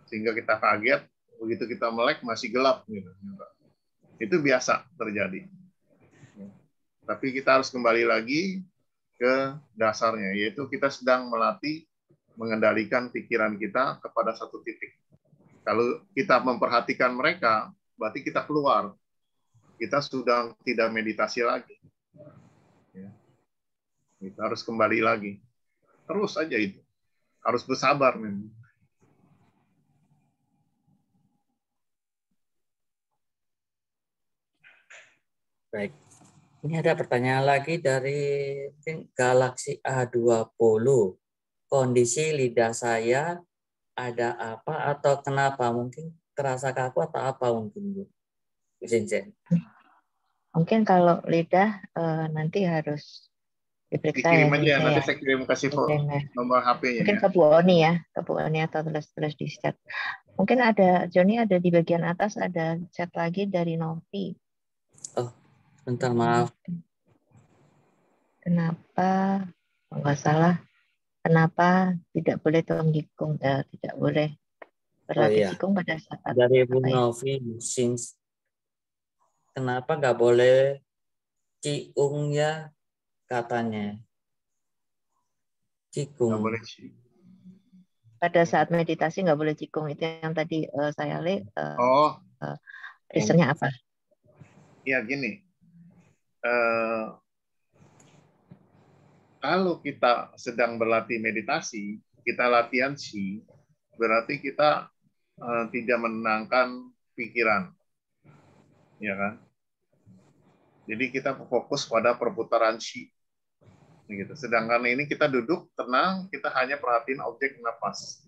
Speaker 1: sehingga kita kaget, begitu kita melek masih gelap. Gitu. Itu biasa terjadi. Tapi kita harus kembali lagi ke dasarnya, yaitu kita sedang melatih mengendalikan pikiran kita kepada satu titik. Kalau kita memperhatikan mereka, berarti kita keluar. Kita sudah tidak meditasi lagi. Ya. Kita harus kembali lagi. Terus aja itu. Harus bersabar.
Speaker 2: Baik. Ini ada pertanyaan lagi dari Galaxy A20. Kondisi lidah saya ada apa atau kenapa? Mungkin terasa kaku atau apa mungkin, Bu? Zen.
Speaker 3: Mungkin kalau lidah nanti harus diperiksa
Speaker 1: dikirim
Speaker 3: ya.
Speaker 1: aja, nanti saya kirim kasih nomor HP-nya.
Speaker 3: Mungkin ke Bu Oni ya, atau tulis di chat. Mungkin ada Joni ada di bagian atas, ada chat lagi dari Novi.
Speaker 2: Oh, bentar maaf.
Speaker 3: Kenapa, nggak salah, kenapa tidak boleh tunggikung, tidak boleh berlatih jikung pada saat
Speaker 2: dari Bu Novi, kenapa nggak boleh ciung ya katanya? Cikung.
Speaker 1: Nggak boleh.
Speaker 3: Pada saat meditasi nggak boleh cikung, itu yang tadi saya lihat. Reasonnya apa?
Speaker 1: Ya gini, kalau kita sedang berlatih meditasi, kita latihan Qi, berarti kita tidak menenangkan pikiran, ya kan? Jadi kita fokus pada perputaran Qi. Gitu. Sedangkan ini kita duduk tenang, kita hanya perhatiin objek nafas.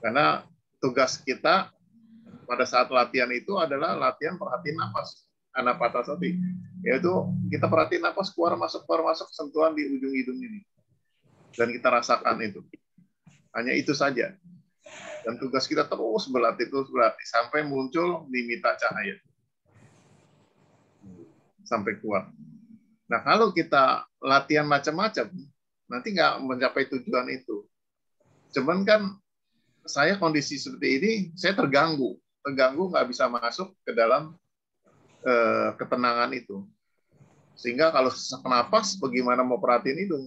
Speaker 1: Karena tugas kita pada saat latihan itu adalah latihan perhatiin nafas, anapatasati, yaitu kita perhatiin nafas keluar masuk sentuhan di ujung hidung ini, dan kita rasakan itu. Hanya itu saja. Dan tugas kita terus berlatih sampai muncul limita cahaya, sampai kuat. Nah, kalau kita latihan macam-macam, nanti nggak mencapai tujuan itu. Cuman kan saya kondisi seperti ini, saya terganggu nggak bisa masuk ke dalam ketenangan itu. Sehingga kalau sesak nafas, bagaimana mau perhatiin hidung?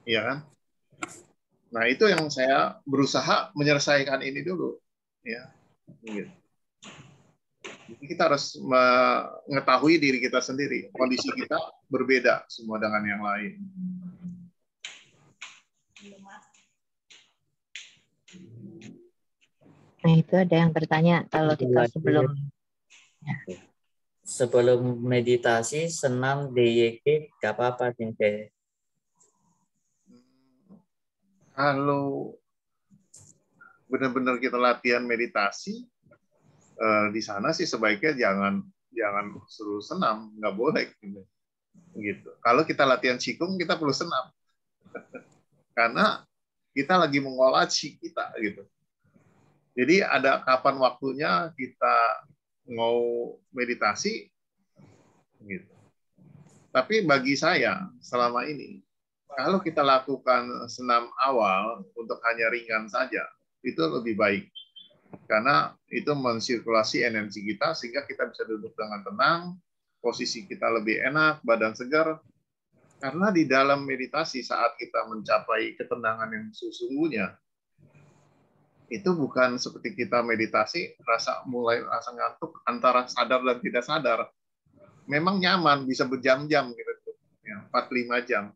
Speaker 1: Iya kan? Nah, itu yang saya berusaha menyelesaikan ini dulu. Ya, gitu. Jadi kita harus mengetahui diri kita sendiri. Kondisi kita berbeda semua dengan yang lain.
Speaker 3: Nah, itu ada yang bertanya kalau kita
Speaker 2: sebelum meditasi senam DYK gak apa-apa Tinte.
Speaker 1: Kalau benar-benar kita latihan meditasi, di sana sih sebaiknya jangan suruh senam, nggak boleh gitu. Kalau kita latihan qigong kita perlu senam karena kita lagi mengolah qi kita gitu. Jadi ada kapan waktunya kita mau meditasi gitu. Tapi bagi saya selama ini kalau kita lakukan senam awal untuk hanya ringan saja itu lebih baik. Karena itu mensirkulasi energi kita sehingga kita bisa duduk dengan tenang, posisi kita lebih enak, badan segar. Karena di dalam meditasi saat kita mencapai ketenangan yang sesungguhnya, itu bukan seperti kita meditasi mulai rasa ngantuk antara sadar dan tidak sadar. Memang nyaman bisa berjam-jam gitu, ya, 4-5 jam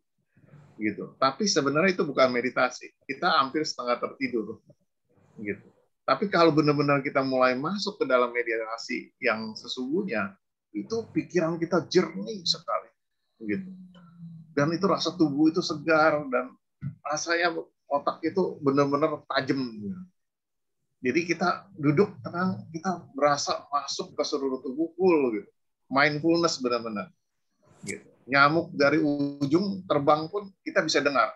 Speaker 1: gitu. Tapi sebenarnya itu bukan meditasi. Kita hampir setengah tertidur gitu. Tapi kalau benar-benar kita mulai masuk ke dalam meditasi yang sesungguhnya, itu pikiran kita jernih sekali, gitu. Dan itu rasa tubuh itu segar dan rasanya otak itu benar-benar tajam. Jadi kita duduk tenang, kita berasa masuk ke seluruh tubuh full, gitu. Mindfulness benar-benar. Gitu. Nyamuk dari ujung terbang pun kita bisa dengar,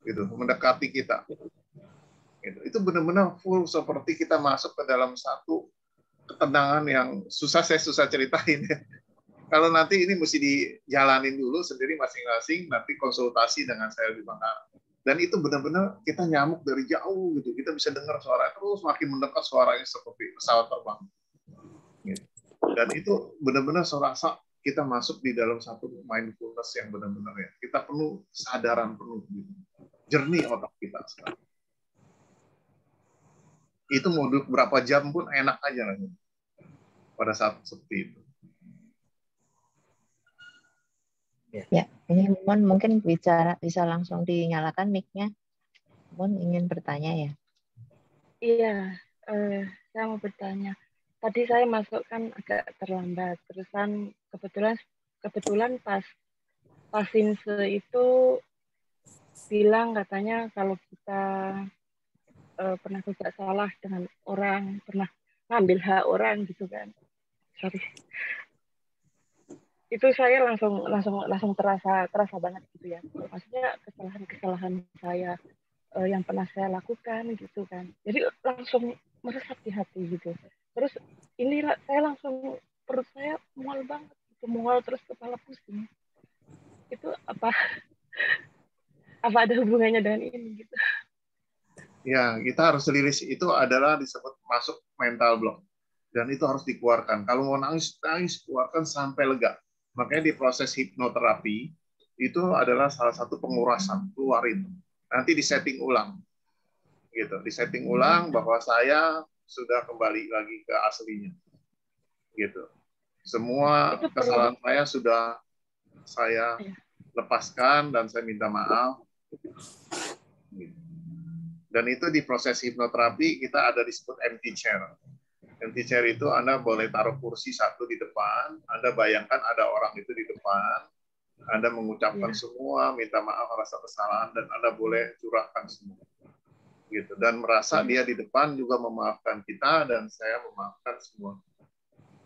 Speaker 1: gitu, mendekati kita. Itu benar-benar full seperti kita masuk ke dalam satu ketenangan yang susah ceritain. Kalau nanti ini mesti dijalanin dulu sendiri masing-masing, nanti konsultasi dengan saya di mana. Dan itu benar-benar kita nyamuk dari jauh gitu, kita bisa dengar suara terus makin mendekat suaranya seperti pesawat terbang. Gitu. Dan itu benar-benar saya rasa kita masuk di dalam satu mindfulness yang benar-benar ya. Kita penuh kesadaran penuh gitu. Jernih otak kita sekarang. Itu mau duduk berapa jam pun enak aja lah pada saat seperti itu.
Speaker 3: Ya, ini Mon mungkin bisa langsung dinyalakan mic-nya. Mon ingin bertanya ya?
Speaker 4: Iya, saya mau bertanya. Tadi saya masuk kan agak terlambat, terusan kebetulan pas Sinse itu bilang katanya kalau kita pernah berbuat salah dengan orang, pernah ngambil hak orang gitu kan. Sorry. Itu saya langsung terasa banget gitu ya. Maksudnya kesalahan saya yang pernah saya lakukan gitu kan. Jadi langsung meresap di hati gitu. Terus ini saya langsung perut saya mual banget, gitu. Mual terus kepala pusing. Itu apa ada hubungannya dengan ini gitu?
Speaker 1: Ya, kita harus rilis itu adalah disebut masuk mental block. Dan itu harus dikeluarkan. Kalau mau nangis, keluarkan sampai lega. Makanya di proses hipnoterapi, itu adalah salah satu pengurasan, keluarin. Nanti disetting ulang. Gitu, disetting ulang bahwa saya sudah kembali lagi ke aslinya. Gitu. Semua kesalahan saya sudah saya lepaskan dan saya minta maaf. Gitu. Dan itu di proses hipnoterapi kita ada disebut empty chair. Empty chair itu Anda boleh taruh kursi satu di depan, Anda bayangkan ada orang itu di depan, Anda mengucapkan semua, minta maaf rasa kesalahan, dan Anda boleh curahkan semua. Gitu. Dan merasa dia di depan juga memaafkan kita, dan saya memaafkan semua.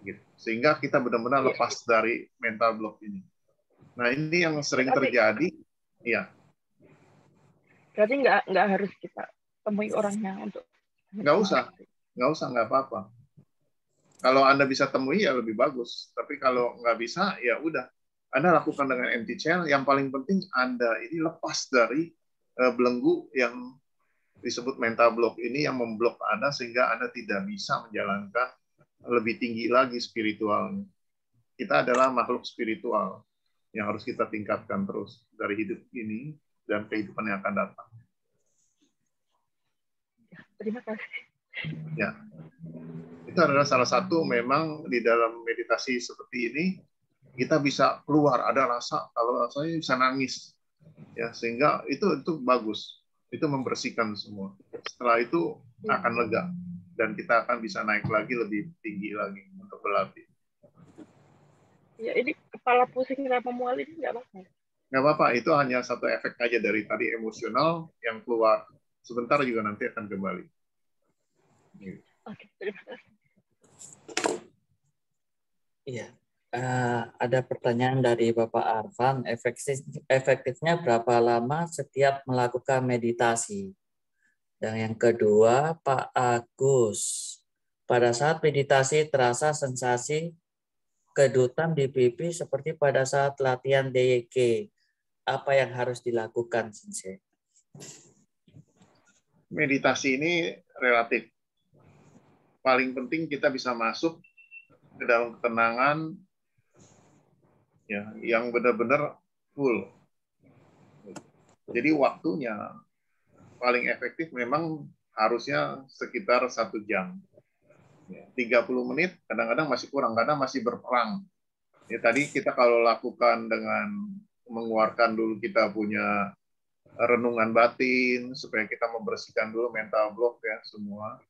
Speaker 1: Gitu. Sehingga kita benar-benar lepas dari mental block ini. Nah ini yang sering terjadi. Iya.
Speaker 4: Berarti nggak harus kita temui orangnya untuk
Speaker 1: nggak usah, nggak apa-apa. Kalau Anda bisa temui ya lebih bagus. Tapi kalau nggak bisa ya udah. Anda lakukan dengan empty chair. Yang paling penting Anda ini lepas dari belenggu yang disebut mental block ini yang memblok Anda sehingga Anda tidak bisa menjalankan lebih tinggi lagi spiritualnya. Kita adalah makhluk spiritual yang harus kita tingkatkan terus dari hidup ini dan kehidupan yang akan datang.
Speaker 4: Terima kasih.
Speaker 1: Ya, itu adalah salah satu memang di dalam meditasi seperti ini kita bisa keluar ada rasa, kalau rasanya bisa nangis, ya sehingga itu bagus, itu membersihkan semua. Setelah itu
Speaker 4: Ya.
Speaker 1: akan lega dan kita akan bisa naik lagi lebih tinggi lagi untuk berlatih.
Speaker 4: Ya, ini kepala pusing sama mual ini nggak apa-apa.
Speaker 1: Nggak apa-apa, itu hanya satu efek aja dari tadi emosional yang keluar. Sebentar juga nanti akan kembali.
Speaker 4: Oke, terima kasih.
Speaker 2: Iya. Ada pertanyaan dari Bapak Arfan, efektifnya berapa lama setiap melakukan meditasi? Dan yang kedua, Pak Agus, pada saat meditasi terasa sensasi kedutan di pipi seperti pada saat latihan DYK. Apa yang harus dilakukan, Sensei?
Speaker 1: Meditasi ini relatif. Paling penting kita bisa masuk ke dalam ketenangan ya, yang benar-benar full. Jadi waktunya paling efektif memang harusnya sekitar 1 jam. 30 menit kadang-kadang masih kurang karena masih berperang. Ya, tadi kita kalau lakukan dengan mengeluarkan dulu kita punya renungan batin supaya kita membersihkan dulu mental block ya semua.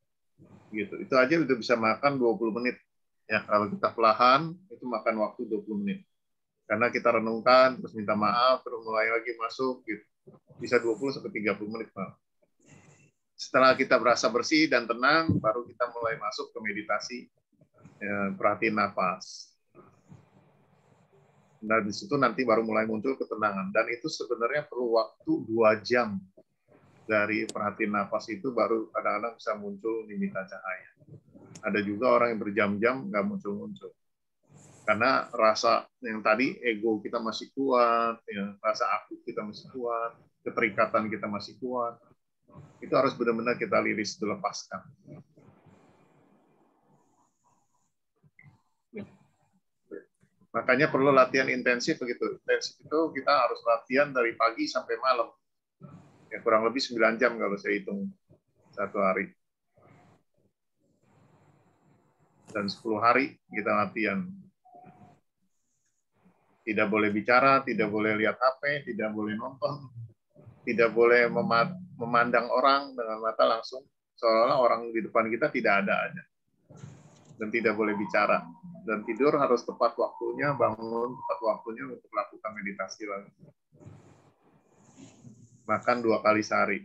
Speaker 1: Gitu. Itu aja udah bisa makan 20 menit. Ya, kalau kita perlahan itu makan waktu 20 menit. Karena kita renungkan terus minta maaf terus mulai lagi masuk gitu. Bisa 20 sampai 30 menit, Pak. Setelah kita berasa bersih dan tenang baru kita mulai masuk ke meditasi ya, perhatiin nafas. Nah, di situ nanti baru mulai muncul ketenangan. Dan itu sebenarnya perlu waktu 2 jam. Dari perhatiin nafas itu baru kadang-kadang bisa muncul limita cahaya. Ada juga orang yang berjam-jam nggak muncul-muncul. Karena rasa yang tadi, ego kita masih kuat, ya, rasa aku kita masih kuat, keterikatan kita masih kuat. Itu harus benar-benar kita liris, dilepaskan. Makanya perlu latihan intensif begitu. Intensif itu kita harus latihan dari pagi sampai malam. Ya, kurang lebih 9 jam kalau saya hitung satu hari. Dan 10 hari kita latihan. Tidak boleh bicara, tidak boleh lihat HP, tidak boleh nonton, tidak boleh memandang orang dengan mata langsung, seolah-olah orang di depan kita tidak ada aja. Dan tidak boleh bicara. Dan tidur harus tepat waktunya, bangun tepat waktunya untuk melakukan meditasi lagi. Makan 2 kali sehari.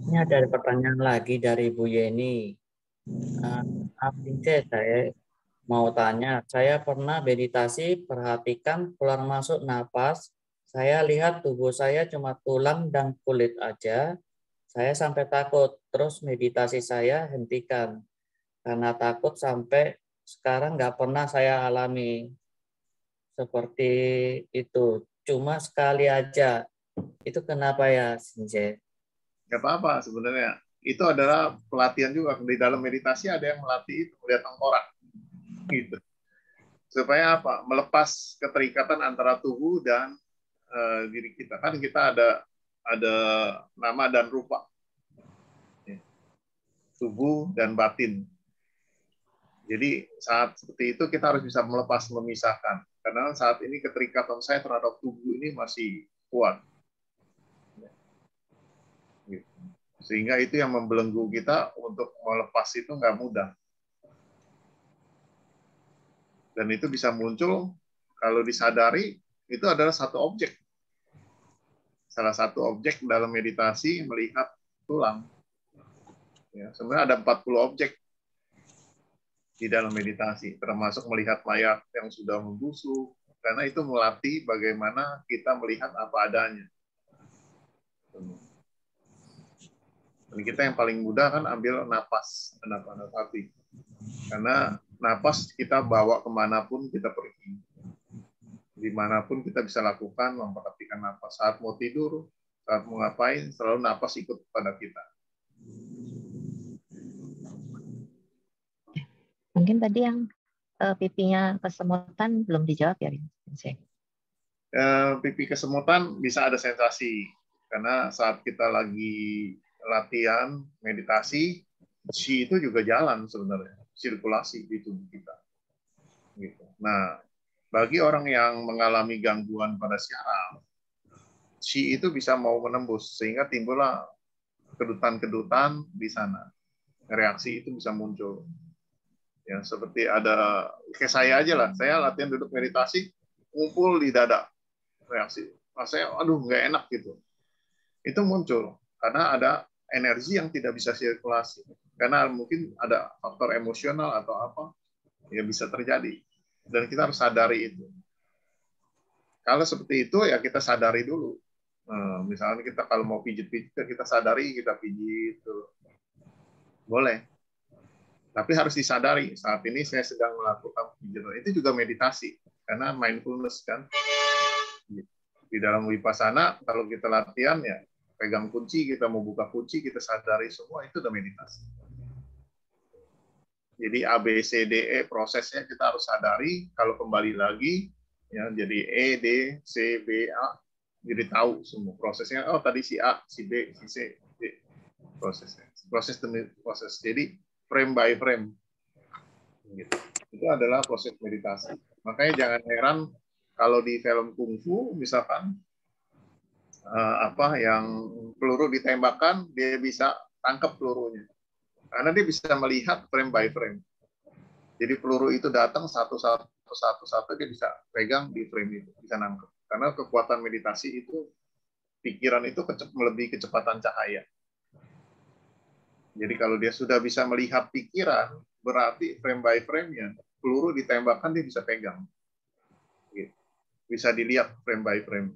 Speaker 2: Ini ada pertanyaan lagi dari Bu Yeni. Saya mau tanya, saya pernah meditasi, perhatikan keluar masuk napas. Saya lihat tubuh saya cuma tulang dan kulit aja. Saya sampai takut. Terus meditasi saya hentikan. Karena takut sampai sekarang nggak pernah saya alami. Seperti itu. Cuma sekali aja. Itu kenapa ya, Sensei?
Speaker 1: Nggak apa-apa sebenarnya. Itu adalah pelatihan juga. Di dalam meditasi ada yang melatih itu, melihat tengkorak. Gitu. Supaya apa? Melepas keterikatan antara tubuh dan diri kita. Kan kita ada nama dan rupa. Tubuh dan batin. Jadi saat seperti itu kita harus bisa melepas, memisahkan. Karena saat ini keterikatan saya terhadap tubuh ini masih kuat. Sehingga itu yang membelenggu kita untuk melepas itu nggak mudah. Dan itu bisa muncul kalau disadari itu adalah satu objek. Salah satu objek dalam meditasi melihat tulang. Ya, sebenarnya ada 40 objek di dalam meditasi, termasuk melihat mayat yang sudah membusuk, karena itu melatih bagaimana kita melihat apa adanya. Dan kita yang paling mudah kan ambil napas hati. Karena napas kita bawa kemanapun kita pergi. Dimanapun kita bisa lakukan, memperhatikan napas. Saat mau tidur, saat mau ngapain, selalu napas ikut pada kita.
Speaker 3: Mungkin tadi yang pipinya kesemutan belum dijawab ya, Sensei.
Speaker 1: pipi kesemutan bisa ada sensasi karena saat kita lagi latihan meditasi, qi itu juga jalan sebenarnya, sirkulasi di tubuh kita. Gitu. Nah, bagi orang yang mengalami gangguan pada syaraf, qi itu bisa mau menembus sehingga timbullah kedutan-kedutan di sana. Reaksi itu bisa muncul. Ya, seperti ada kayak saya aja lah, saya latihan duduk meditasi, ngumpul di dada. Reaksi. Rasanya aduh nggak enak gitu. Itu muncul karena ada energi yang tidak bisa sirkulasi. Karena mungkin ada faktor emosional atau apa yang bisa terjadi. Dan kita harus sadari itu. Kalau seperti itu ya kita sadari dulu. Misalnya kita kalau mau pijit-pijit kita sadari kita pijit dulu. Boleh. Tapi harus disadari saat ini saya sedang melakukan pijitan. Itu juga meditasi karena mindfulness kan. Di dalam Vipassana kalau kita latihan ya pegang kunci, kita mau buka kunci, kita sadari semua itu udah meditasi. Jadi A, B, C, D, E prosesnya kita harus sadari. Kalau kembali lagi, ya jadi E, D, C, B, A, jadi tahu semua prosesnya. Oh tadi si A, si B, si C, D. Prosesnya. Proses demi proses. Jadi frame by frame. Gitu. Itu adalah proses meditasi. Makanya jangan heran kalau di film kungfu misalkan apa yang peluru ditembakkan dia bisa tangkap pelurunya karena dia bisa melihat frame by frame. Jadi peluru itu datang satu dia bisa pegang di frame itu, bisa nangkep. Karena kekuatan meditasi itu pikiran itu melebihi kecepatan cahaya. Jadi kalau dia sudah bisa melihat pikiran, berarti frame by frame-nya peluru ditembakkan dia bisa pegang. Gitu. Bisa dilihat frame by frame.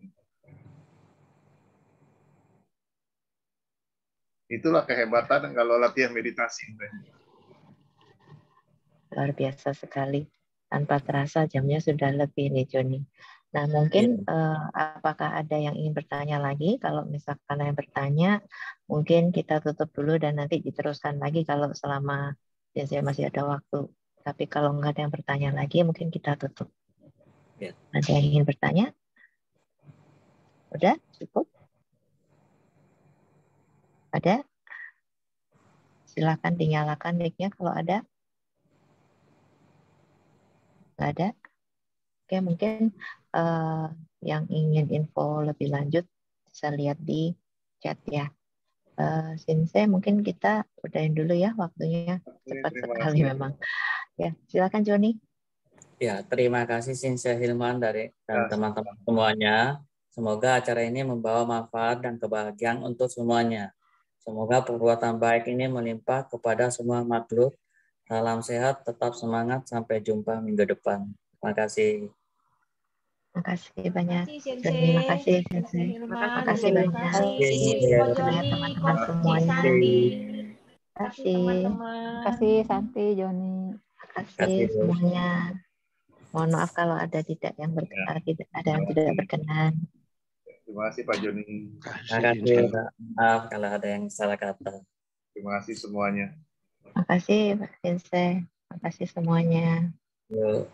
Speaker 1: Itulah kehebatan kalau latihan meditasi.
Speaker 3: Luar biasa sekali. Tanpa terasa jamnya sudah lebih nih Joni. Nah mungkin apakah ada yang ingin bertanya lagi? Kalau misalkan ada yang bertanya, mungkin kita tutup dulu dan nanti diteruskan lagi kalau selama biasanya masih ada waktu. Tapi kalau nggak ada yang bertanya lagi, mungkin kita tutup.
Speaker 2: Ya.
Speaker 3: Ada yang ingin bertanya? Udah? Cukup? Ada? Silakan dinyalakan mic-nya kalau ada. Nggak ada? Oke, mungkin yang ingin info lebih lanjut bisa lihat di chat ya. Sinse, mungkin kita udahin dulu ya waktunya. Cepat sekali memang. Ya, silakan Joni.
Speaker 2: Ya, terima kasih Sinse Hilman dan teman-teman semuanya. Semoga acara ini membawa manfaat dan kebahagiaan untuk semuanya. Semoga perbuatan baik ini melimpah kepada semua makhluk. Salam sehat, tetap semangat. Sampai jumpa minggu depan. Terima kasih.
Speaker 3: Terima kasih banyak.
Speaker 5: Terima kasih,
Speaker 3: Sensei.
Speaker 5: Terima
Speaker 3: kasih banyak. Teman-teman semuanya.
Speaker 5: Terima kasih teman-teman.
Speaker 6: Terima kasih Santi, Joni.
Speaker 3: Terima kasih semuanya. Mohon maaf kalau ada tidak yang tidak berkenan.
Speaker 1: Terima kasih Pak Joni.
Speaker 2: Terima kasih. Maaf kalau ada yang salah kata.
Speaker 1: Terima kasih semuanya.
Speaker 3: Terima kasih Pak Sensei. Terima kasih semuanya.
Speaker 2: Yuk.